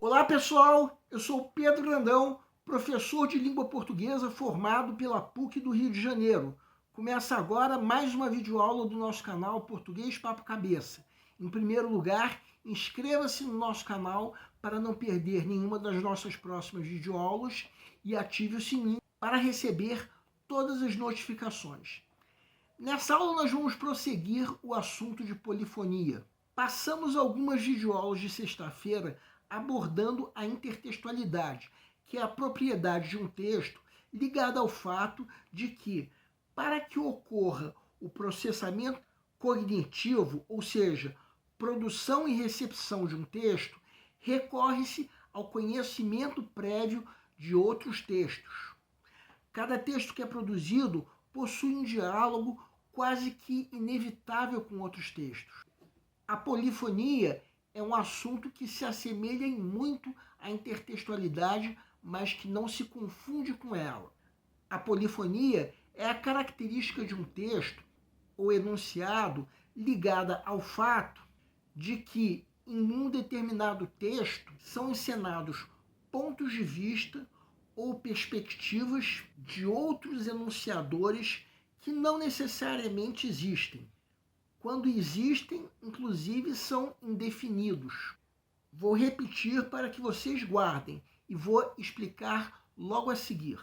Olá pessoal, eu sou Pedro Grandão, professor de língua portuguesa formado pela PUC do Rio de Janeiro. Começa agora mais uma videoaula do nosso canal Português Papo Cabeça. Em primeiro lugar, inscreva-se no nosso canal para não perder nenhuma das nossas próximas videoaulas e ative o sininho para receber todas as notificações. Nessa aula nós vamos prosseguir o assunto de polifonia. Passamos algumas videoaulas de sexta-feira abordando a intertextualidade, que é a propriedade de um texto ligada ao fato de que, para que ocorra o processamento cognitivo, ou seja, produção e recepção de um texto, recorre-se ao conhecimento prévio de outros textos. Cada texto que é produzido possui um diálogo quase que inevitável com outros textos. A polifonia é um assunto que se assemelha em muito à intertextualidade, mas que não se confunde com ela. A polifonia é a característica de um texto ou enunciado ligada ao fato de que, em um determinado texto, são encenados pontos de vista ou perspectivas de outros enunciadores que não necessariamente existem. Quando existem, inclusive, são indefinidos. Vou repetir para que vocês guardem e vou explicar logo a seguir.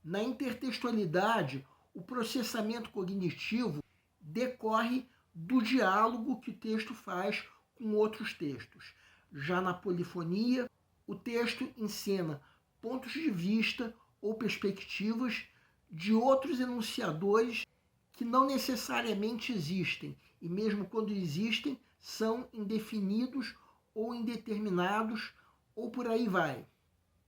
Na intertextualidade, o processamento cognitivo decorre do diálogo que o texto faz com outros textos. Já na polifonia, o texto encena pontos de vista ou perspectivas de outros enunciadores que não necessariamente existem, e mesmo quando existem, são indefinidos ou indeterminados, ou por aí vai.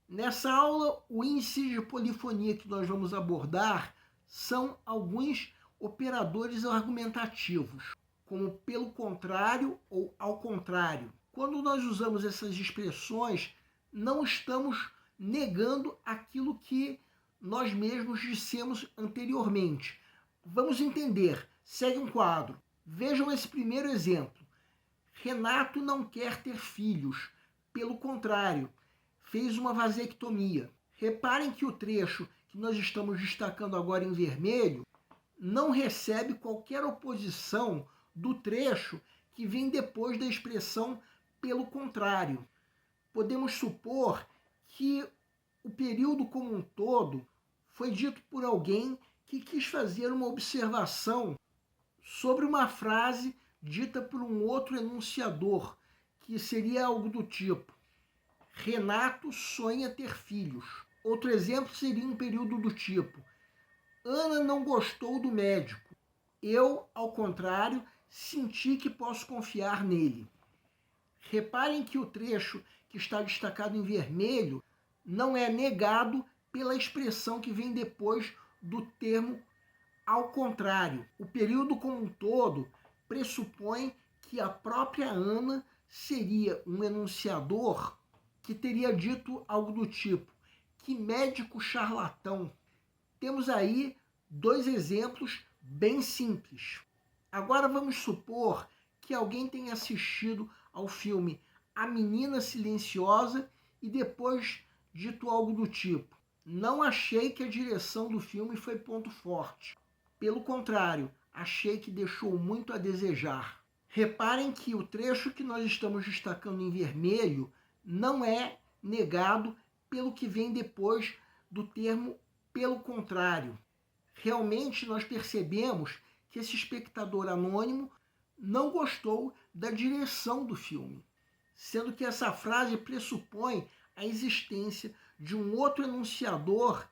Nessa aula, o índice de polifonia que nós vamos abordar são alguns operadores argumentativos, como pelo contrário ou ao contrário. Quando nós usamos essas expressões, não estamos negando aquilo que nós mesmos dissemos anteriormente. Vamos entender. Segue um quadro. Vejam esse primeiro exemplo. Renato não quer ter filhos. Pelo contrário, fez uma vasectomia. Reparem que o trecho que nós estamos destacando agora em vermelho não recebe qualquer oposição do trecho que vem depois da expressão pelo contrário. Podemos supor que o período como um todo foi dito por alguém que quis fazer uma observação sobre uma frase dita por um outro enunciador, que seria algo do tipo: Renato sonha ter filhos. Outro exemplo seria um período do tipo: Ana não gostou do médico. Eu, ao contrário, senti que posso confiar nele. Reparem que o trecho que está destacado em vermelho não é negado pela expressão que vem depois do termo ao contrário. O período como um todo pressupõe que a própria Ana seria um enunciador que teria dito algo do tipo: que médico charlatão. Temos aí dois exemplos bem simples. Agora vamos supor que alguém tenha assistido ao filme A Menina Silenciosa e depois dito algo do tipo: não achei que a direção do filme foi ponto forte. Pelo contrário, achei que deixou muito a desejar. Reparem que o trecho que nós estamos destacando em vermelho não é negado pelo que vem depois do termo pelo contrário. Realmente nós percebemos que esse espectador anônimo não gostou da direção do filme, sendo que essa frase pressupõe a existência de um outro enunciador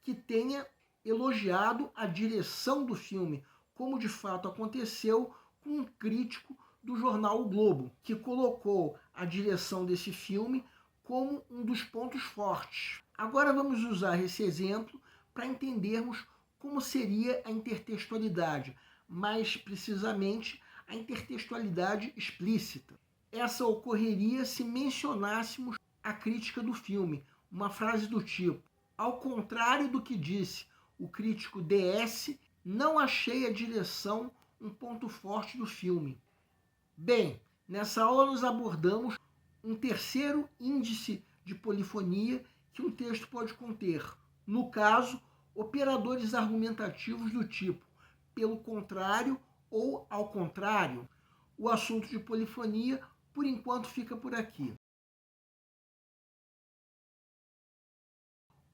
que tenha elogiado a direção do filme, como de fato aconteceu com um crítico do jornal O Globo, que colocou a direção desse filme como um dos pontos fortes. Agora vamos usar esse exemplo para entendermos como seria a intertextualidade, mais precisamente a intertextualidade explícita. Essa ocorreria se mencionássemos a crítica do filme, uma frase do tipo: ao contrário do que disse o crítico DS, não achei a direção um ponto forte do filme. Bem, nessa aula nós abordamos um terceiro índice de polifonia que um texto pode conter. No caso, operadores argumentativos do tipo pelo contrário ou ao contrário. O assunto de polifonia, por enquanto, fica por aqui.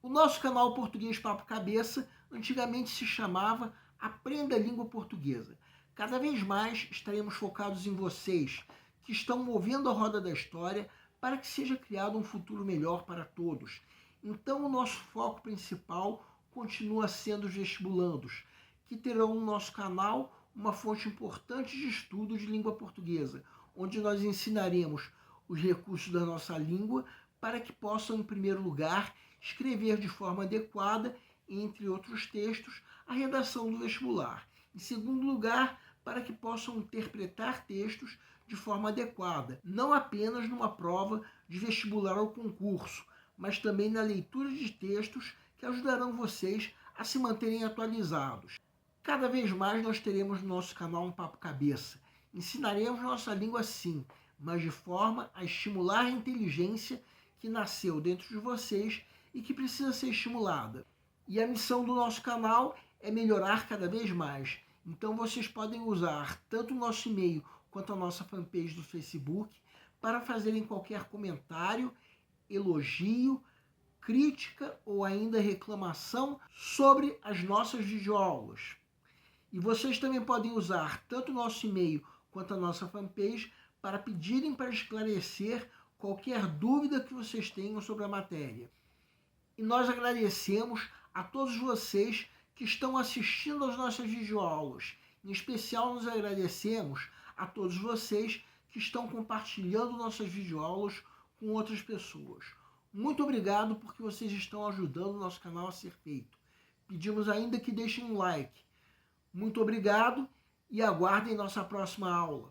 O nosso canal Português Papo Cabeça antigamente se chamava Aprenda a Língua Portuguesa. Cada vez mais estaremos focados em vocês, que estão movendo a roda da história para que seja criado um futuro melhor para todos. Então, o nosso foco principal continua sendo os vestibulandos, que terão no nosso canal uma fonte importante de estudo de língua portuguesa, onde nós ensinaremos os recursos da nossa língua para que possam, em primeiro lugar, escrever de forma adequada, entre outros textos, a redação do vestibular. Em segundo lugar, para que possam interpretar textos de forma adequada, não apenas numa prova de vestibular ou concurso, mas também na leitura de textos que ajudarão vocês a se manterem atualizados. Cada vez mais nós teremos no nosso canal um Papo Cabeça. Ensinaremos nossa língua sim, mas de forma a estimular a inteligência que nasceu dentro de vocês e que precisa ser estimulada. E a missão do nosso canal é melhorar cada vez mais. Então vocês podem usar tanto o nosso e-mail quanto a nossa fanpage do Facebook para fazerem qualquer comentário, elogio, crítica ou ainda reclamação sobre as nossas videoaulas. E vocês também podem usar tanto o nosso e-mail quanto a nossa fanpage para pedirem para esclarecer qualquer dúvida que vocês tenham sobre a matéria. E nós agradecemos a todos vocês que estão assistindo às nossas videoaulas. Em especial, nós agradecemos a todos vocês que estão compartilhando nossas videoaulas com outras pessoas. Muito obrigado porque vocês estão ajudando o nosso canal a ser feito. Pedimos ainda que deixem um like. Muito obrigado e aguardem nossa próxima aula.